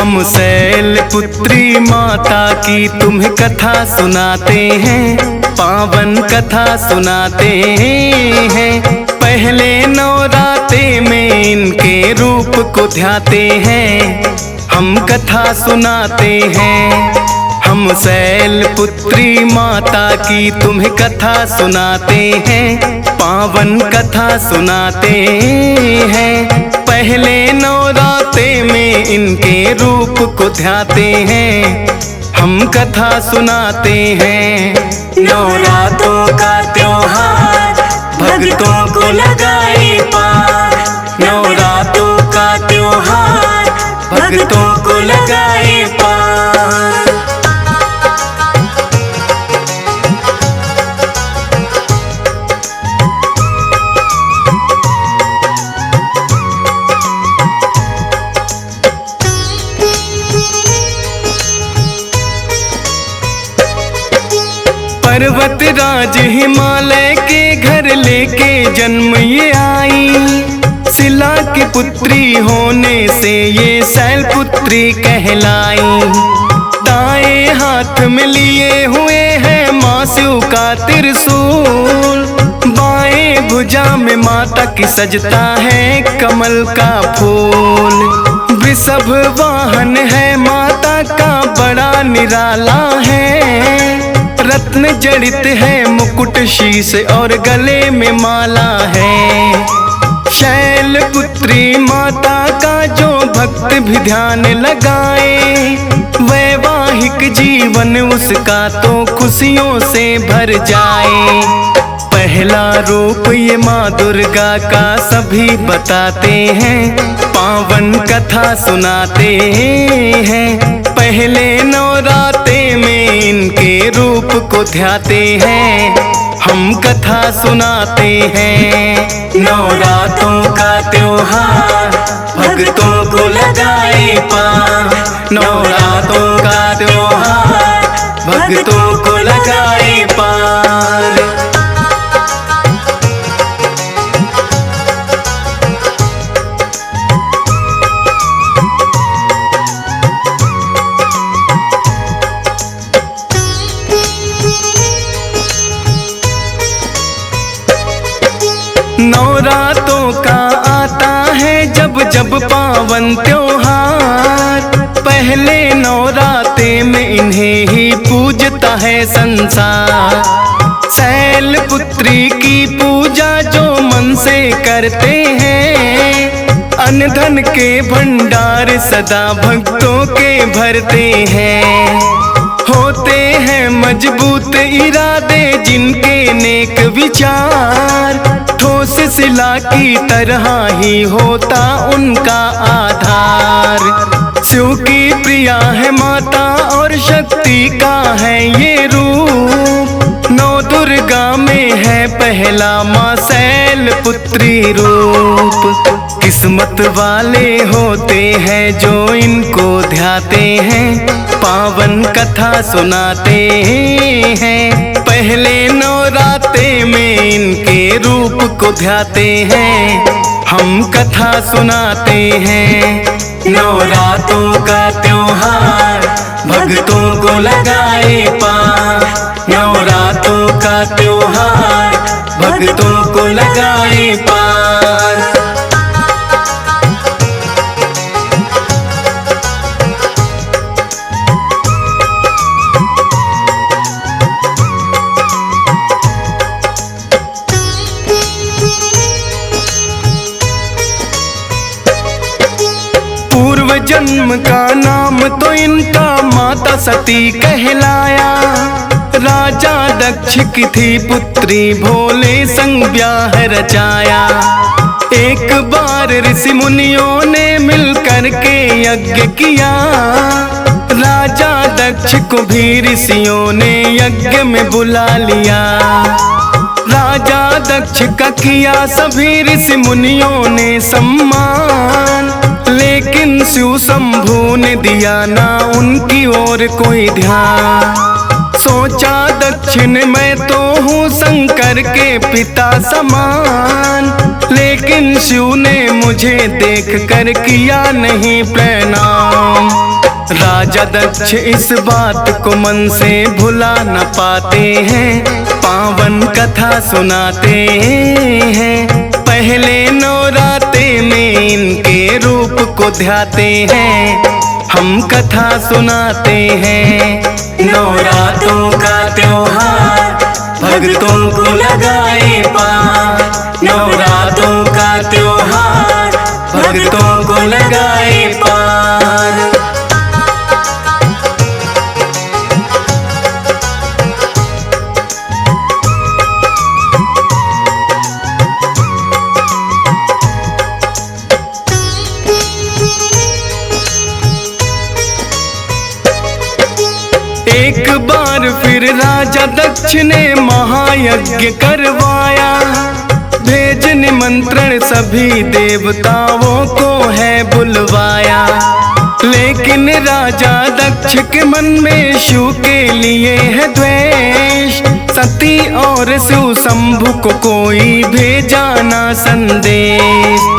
हम शैलपुत्री माता की तुम्हें कथा सुनाते हैं, पावन कथा सुनाते हैं। पहले नवरात्रे में इनके रूप को ध्याते हैं, हम कथा सुनाते हैं। हम शैलपुत्री माता की तुम्हें कथा सुनाते हैं, पावन कथा सुनाते हैं। पहले नवरात्रे में इनके रूप को ध्याते हैं, हम कथा सुनाते हैं। नवरात्रों का त्योहार भक्तों को लगाए पार, नवरात्रों का त्योहार भक्तों को लगाए पार। पर्वत राज हिमालय के घर लेके जन्म ये आई, शिला की पुत्री होने से ये शैलपुत्री कहलाई। दाएं हाथ में लिए हुए हैं माँ शिव का त्रिशूल, बाएं भुजा में माता की सजता है कमल का फूल। वृषभ वाहन है माता का बड़ा निराला है, रत्न जड़ित है मुकुट शीश और गले में माला है। शैलपुत्री माता का जो भक्त भी ध्यान लगाए, वैवाहिक जीवन उसका तो खुशियों से भर जाए। पहला रूप ये माँ दुर्गा का सभी बताते हैं, पावन कथा सुनाते हैं। पहले नवरात्रे में इनके रूप को ध्याते हैं, हम कथा सुनाते हैं। नवरात्रों का त्योहार भक्तों को लगाए पार, नवरात्रों का त्योहार भक्तों को लगाए पार। नवरात्रों का आता है जब जब पावन त्योहार, पहले नवरात्रे में इन्हें ही पूजता है संसार। शैलपुत्री की पूजा जो मन से करते हैं, अन्न धन के भंडार सदा भक्तों के भरते हैं। होते हैं मजबूत इरादे जिनके नेक विचार, ठोस शिला की तरह ही होता उनका आधार। शिव की प्रिया है माता और शक्ति का है ये रूप, नौ दुर्गा में है पहला माँ शैलपुत्री रूप। किस्मत वाले होते हैं जो इनको ध्याते हैं, पावन कथा सुनाते हैं। पहले नवरात्रे में इनके रूप को ध्याते हैं, हम कथा सुनाते हैं। नवरात्रों का त्योहार भक्तों को लगाए पार, नवरात्रों का त्योहार भक्तों को लगाए पार। पूर्व जन्म का नाम तो इनका माता सती कहलाया, राजा दक्ष की थी पुत्री भोले संग ब्याह रचाया। एक बार ऋषि मुनियों ने मिलकर के यज्ञ किया, राजा दक्ष को भी ऋषियों ने यज्ञ में बुला लिया। राजा दक्ष का किया सभी ऋषि मुनियों ने सम्मान, लेकिन शिव शंभू ने दिया ना उनकी ओर कोई ध्यान। सोचा दक्षिण मैं तो हूँ शंकर के पिता समान, लेकिन शिव ने मुझे देख कर किया नहीं प्रणाम। राजा दक्ष इस बात को मन से भुला न पाते हैं, पावन कथा सुनाते हैं। पहले नवरात्रे में इनके रूप को ध्याते हैं, हम कथा सुनाते हैं। नवरात्रों का त्योहार भक्तों को लगाए पार, नवरात्रों का त्योहार भक्तों को लगाए पार। एक बार फिर राजा दक्ष ने महायज्ञ करवाया, भेज निमंत्रण सभी देवताओं को है बुलवाया। लेकिन राजा दक्ष के मन में शिव के लिए है द्वेष, सती और शिव शंभु को कोई भेजा ना संदेश।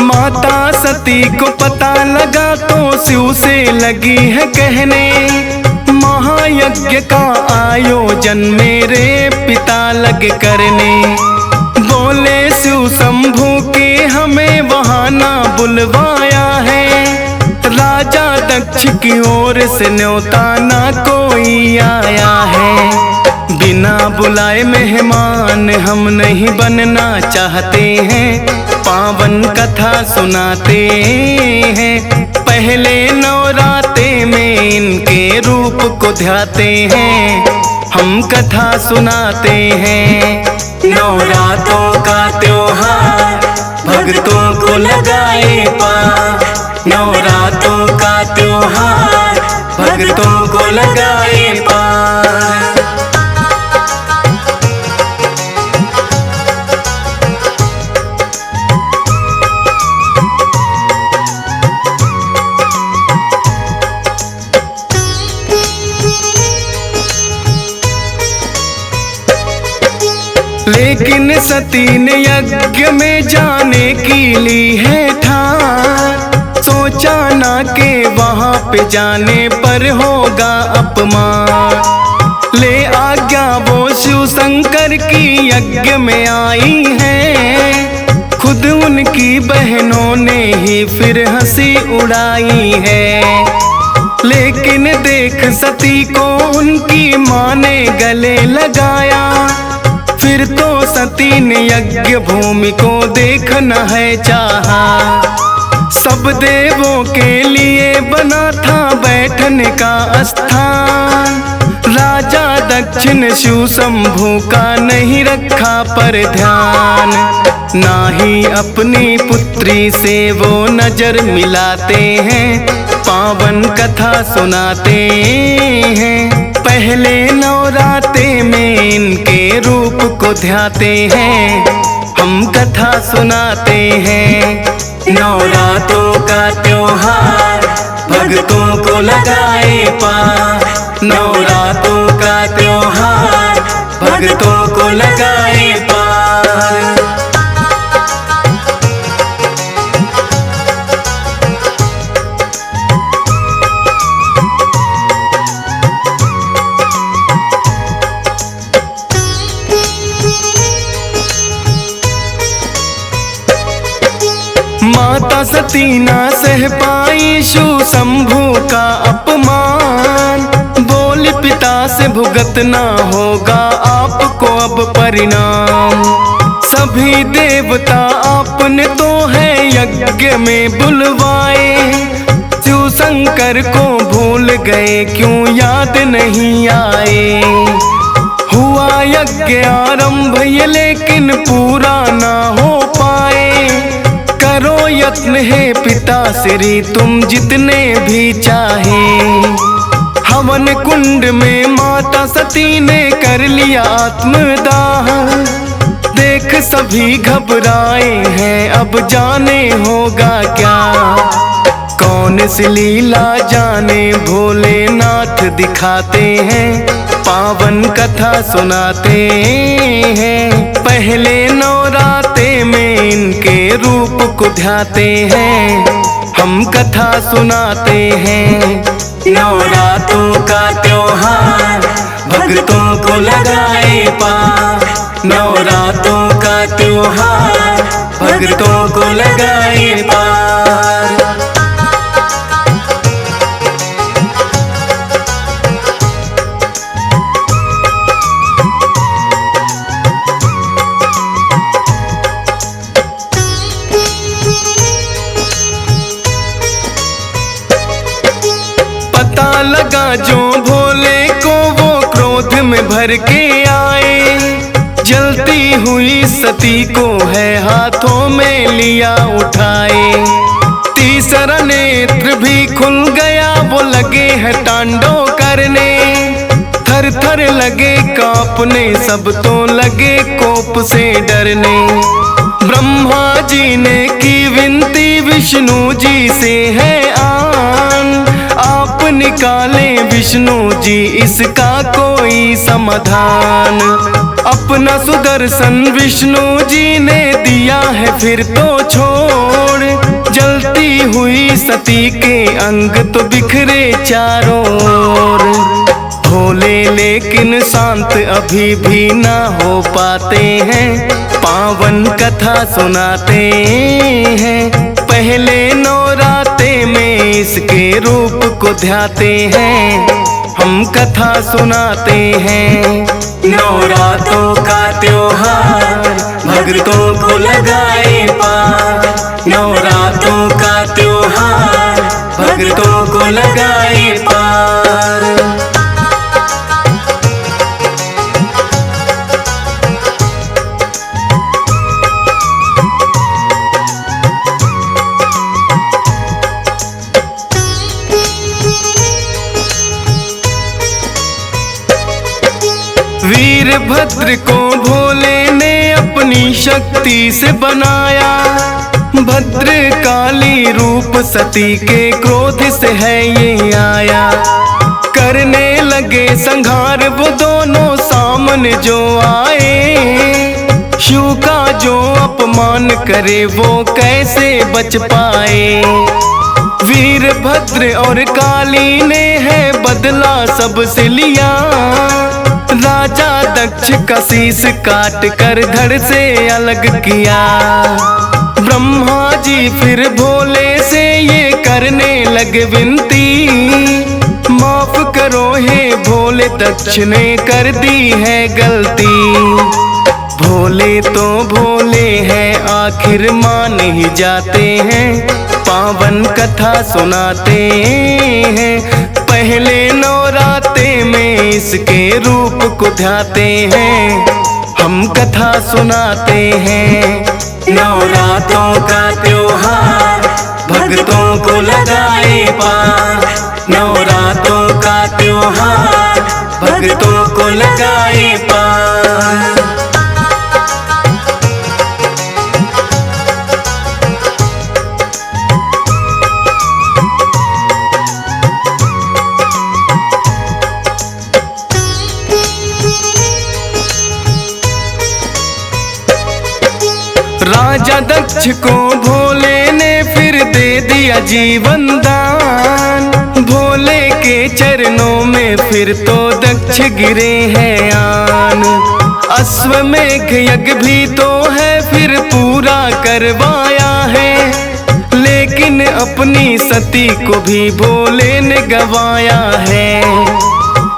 माता सती को पता लगा तो शिव से लगी है कहने, महायज्ञ का आयोजन मेरे पिता लगे करने। बोले शिव शंभु के हमें वहाँ ना बुलवाया है, राजा दक्ष की ओर से न्योता ना कोई आया है। बिना बुलाए मेहमान हम नहीं बनना चाहते हैं, पावन कथा सुनाते हैं। पहले नवरात्रे में इनके रूप को ध्याते हैं, हम कथा सुनाते हैं। नवरात्रों का त्योहार भक्तों को लगाए पार, नवरात्रों का त्योहार भक्तों को लगाए पार। लेकिन सती ने यज्ञ में जाने की ली है ठान, सोचा ना के वहाँ पे जाने पर होगा अपमान। ले आज्ञा वो शिव शंकर की यज्ञ में आई है, खुद उनकी बहनों ने ही फिर हंसी उड़ाई है। लेकिन देख सती को उनकी माँ ने गले लगाया, फिर तो सती ने यज्ञ भूमि को देखना है चाहा। सब देवों के लिए बना था बैठने का स्थान, राजा दक्ष ने शिव शंभु का नहीं रखा पर ध्यान। ना ही अपनी पुत्री से वो नजर मिलाते हैं, पावन कथा सुनाते हैं। पहले नवरात्रे में इनके रूप को ध्याते हैं, हम कथा सुनाते हैं। नवरात्रों का त्योहार भक्तों को लगाए पार, नवरात्रों का त्योहार भक्तों को लगाए पार। माता सती ना सह पाई शिव शंभु का अपमान, बोली पिता से भुगतना होगा आपको अब परिणाम। सभी देवता आपने तो है यज्ञ में बुलवाए, शिव शंकर को भूल गए क्यों याद नहीं आए। हुआ यज्ञ आरंभ ये लेकिन पूरा ना हो पाए, करो यत्न है पिता श्री तुम जितने भी चाहे। हवन कुंड में माता सती ने कर लिया आत्मदाह, देख सभी घबराए हैं अब जाने होगा क्या। कौन सी लीला जाने भोलेनाथ दिखाते हैं, पावन कथा सुनाते हैं। पहले नवरात्रे में इनके रूप को ध्याते हैं, हम कथा सुनाते हैं। को लगाए पार। नवरात्रों का त्योहार भक्तों को लगाए पार। पता लगा जो भोले को वो क्रोध में भर के आए, जलती हुई सती को है हाथों में लिया उठाए। तीसरा नेत्र भी खुल गया, वो लगे हैं तांडव करने। थर थर लगे कांपने, सब तो लगे कोप से डरने। ब्रह्मा जी ने की विनती विष्णु जी से है आन, आप निकाले विष्णु जी इसका कोई समाधान। अपना सुदर्शन विष्णु जी ने दिया है फिर तो छोड़, जलती हुई सती के अंग तो बिखरे चारों ओर। भोले लेकिन शांत अभी भी ना हो पाते हैं, पावन कथा सुनाते हैं। पहले नवरात्रे में इसके रूप को ध्याते हैं, हम कथा सुनाते हैं। नवरात्रों का त्योहार भक्तों को लगाए पार। नवरात्रों का त्योहार भक्तों को लगाए पार। वीरभद्र को भोले ने अपनी शक्ति से बनाया, भद्रकाली रूप सती के क्रोध से है ये आया। करने लगे संहार वो दोनों सामने जो आए, शिव का जो अपमान करे वो कैसे बच पाए। वीरभद्र और काली ने है बदला सबसे लिया, राजा दक्ष का शीश काट कर धड़ से अलग किया। ब्रह्मा जी फिर भोले से ये करने लगे विनती, माफ करो हे भोले दक्ष ने कर दी है गलती। भोले तो भोले हैं आखिर मान ही जाते हैं, पावन कथा सुनाते हैं। पहले नवरात्रे में इसके रूप को ध्याते हैं, हम कथा सुनाते हैं। नवरात्रों का त्योहार भक्तों को लगाए पार। नवरात्रों का त्योहार भक्तों को लगाए पार। राजा दक्ष को भोले ने फिर दे दिया जीवन दान, भोले के चरणों में फिर तो दक्ष गिरे हैं आन। अश्वमेघ यज्ञ भी तो है फिर पूरा करवाया है, लेकिन अपनी सती को भी भोले ने गवाया है।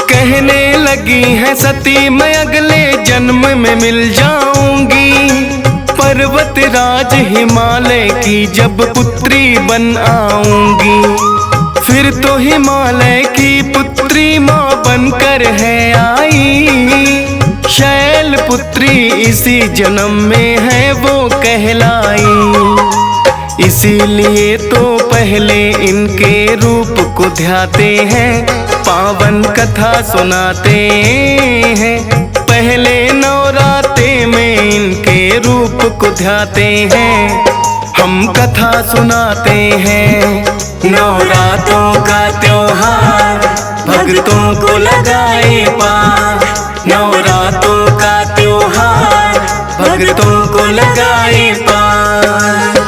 कहने लगी है सती मैं अगले जन्म में मिल जाऊंगी, पर्वत राज हिमालय की जब पुत्री बन आऊंगी। फिर तो हिमालय की पुत्री माँ बनकर है आई, शैल पुत्री इसी जन्म में है वो कहलाई। इसीलिए तो पहले इनके रूप को ध्याते हैं, पावन कथा सुनाते हैं। पहले नवरात्रे में इनके रूप को ध्याते हैं, हम कथा सुनाते हैं। नवरात्रों का त्योहार भक्तों को लगाए पार। नवरात्रों का त्योहार भक्तों को लगाए पार।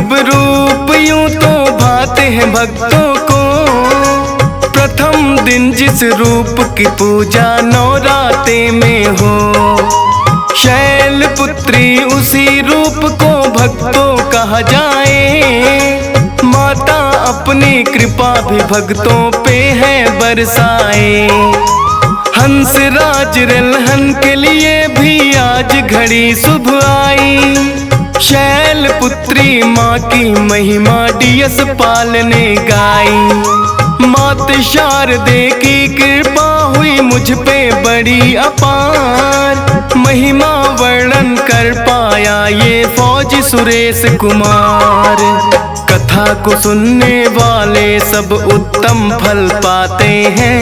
सब रूप यूं तो भाते हैं भक्तों को। प्रथम दिन जिस रूप की पूजा नवराते में हो, शैलपुत्री उसी रूप को भक्तों कहा जाए। माता अपनी कृपा भी भक्तों पे है बरसाए। हंस राज रलहन के लिए भी आज घड़ी शुभ आई। शैलपुत्री माँ की महिमा डियस पाल ने गाई। मात शारदे की कृपा हुई मुझ पे बड़ी अपार। महिमा वर्णन कर पाया ये फौजी सुरेश कुमार। कथा को सुनने वाले सब उत्तम फल पाते हैं।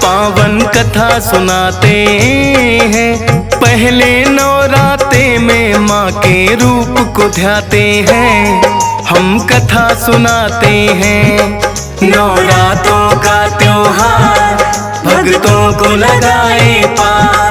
पावन कथा सुनाते हैं। पहले नवराते में माँ के रूप को ध्याते हैं। हम कथा सुनाते हैं। नवरातों का त्योहार भक्तों को लगाए पार।